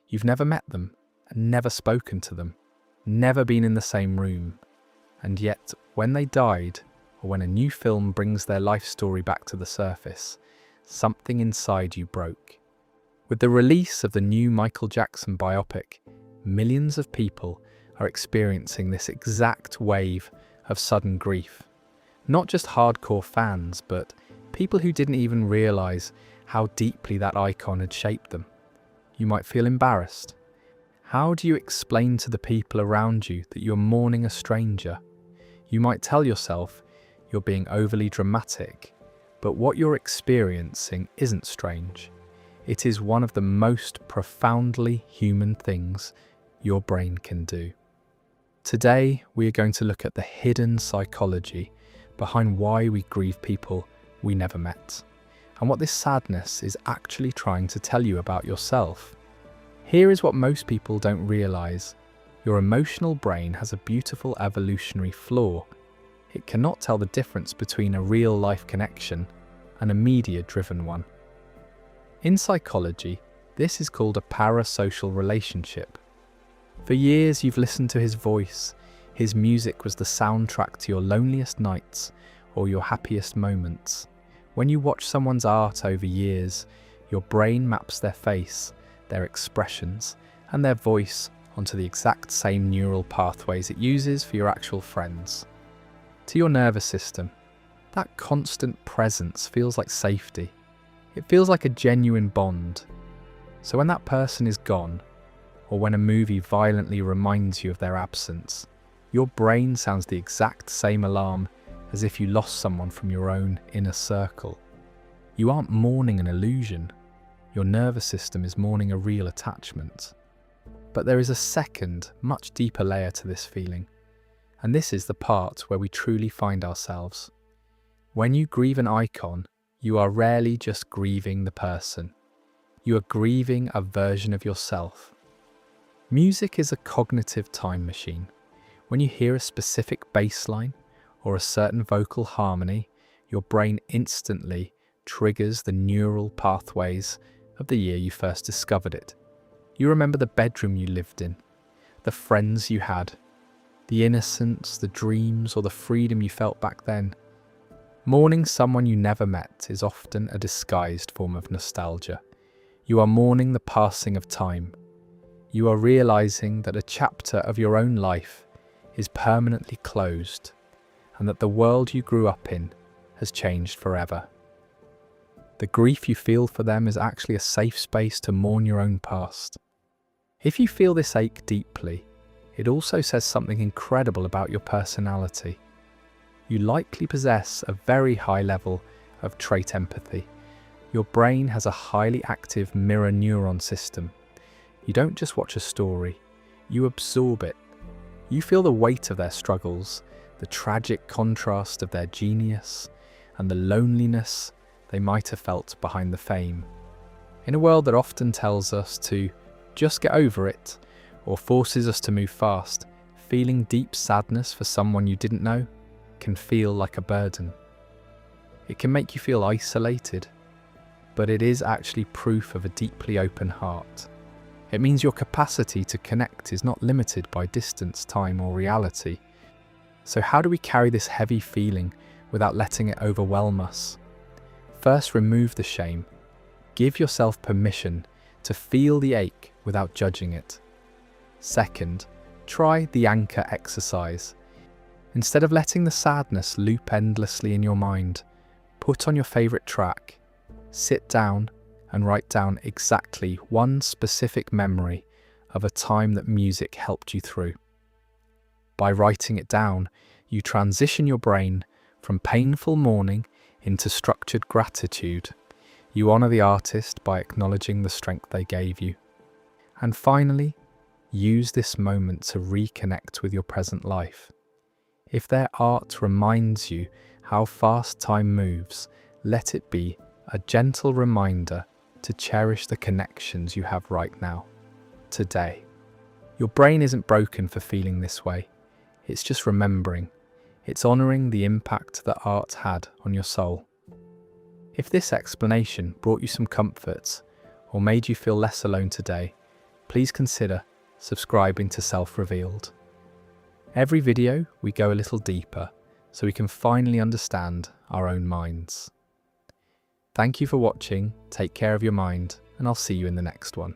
You've never met them and never spoken to them, never been in the same room. And yet, when they died, or when a new film brings their life story back to the surface, something inside you broke. With the release of the new Michael Jackson biopic, millions of people are experiencing this exact wave of sudden grief. Not just hardcore fans, but people who didn't even realise how deeply that icon had shaped them. You might feel embarrassed. How do you explain to the people around you that you're mourning a stranger? You might tell yourself you're being overly dramatic, but what you're experiencing isn't strange. It is one of the most profoundly human things your brain can do. Today, we are going to look at the hidden psychology behind why we grieve people we never met, and what this sadness is actually trying to tell you about yourself. Here is what most people don't realize. Your emotional brain has a beautiful evolutionary flaw. It cannot tell the difference between a real-life connection and a media-driven one. In psychology, this is called a parasocial relationship. For years you've listened to his voice. His music was the soundtrack to your loneliest nights or your happiest moments. When you watch someone's art over years, your brain maps their face, their expressions, and their voice onto the exact same neural pathways it uses for your actual friends. To your nervous system, that constant presence feels like safety. It feels like a genuine bond. So when that person is gone, or when a movie violently reminds you of their absence, your brain sounds the exact same alarm as if you lost someone from your own inner circle. You aren't mourning an illusion. Your nervous system is mourning a real attachment. But there is a second, much deeper layer to this feeling. And this is the part where we truly find ourselves. When you grieve an icon, you are rarely just grieving the person. You are grieving a version of yourself. Music is a cognitive time machine. When you hear a specific bass line or a certain vocal harmony, your brain instantly triggers the neural pathways of the year you first discovered it. You remember the bedroom you lived in, the friends you had, the innocence, the dreams, or the freedom you felt back then. Mourning someone you never met is often a disguised form of nostalgia. You are mourning the passing of time. You are realizing that a chapter of your own life is permanently closed, and that the world you grew up in has changed forever. The grief you feel for them is actually a safe space to mourn your own past. If you feel this ache deeply, it also says something incredible about your personality. You likely possess a very high level of trait empathy. Your brain has a highly active mirror neuron system. You don't just watch a story, you absorb it. You feel the weight of their struggles, the tragic contrast of their genius, and the loneliness they might have felt behind the fame. In a world that often tells us to just get over it, or forces us to move fast, feeling deep sadness for someone you didn't know can feel like a burden. It can make you feel isolated, but it is actually proof of a deeply open heart. It means your capacity to connect is not limited by distance, time, or reality. So how do we carry this heavy feeling without letting it overwhelm us? First, remove the shame. Give yourself permission to feel the ache without judging it. Second, try the anchor exercise. Instead of letting the sadness loop endlessly in your mind, put on your favourite track, sit down and write down exactly one specific memory of a time that music helped you through. By writing it down, you transition your brain from painful mourning into structured gratitude. You honour the artist by acknowledging the strength they gave you. And finally, use this moment to reconnect with your present life. If their art reminds you how fast time moves, let it be a gentle reminder to cherish the connections you have right now, today. Your brain isn't broken for feeling this way. It's just remembering. It's honouring the impact that art had on your soul. If this explanation brought you some comfort or made you feel less alone today, please consider subscribing to SelfRevealed. Every video, we go a little deeper so we can finally understand our own minds. Thank you for watching, take care of your mind, and I'll see you in the next one.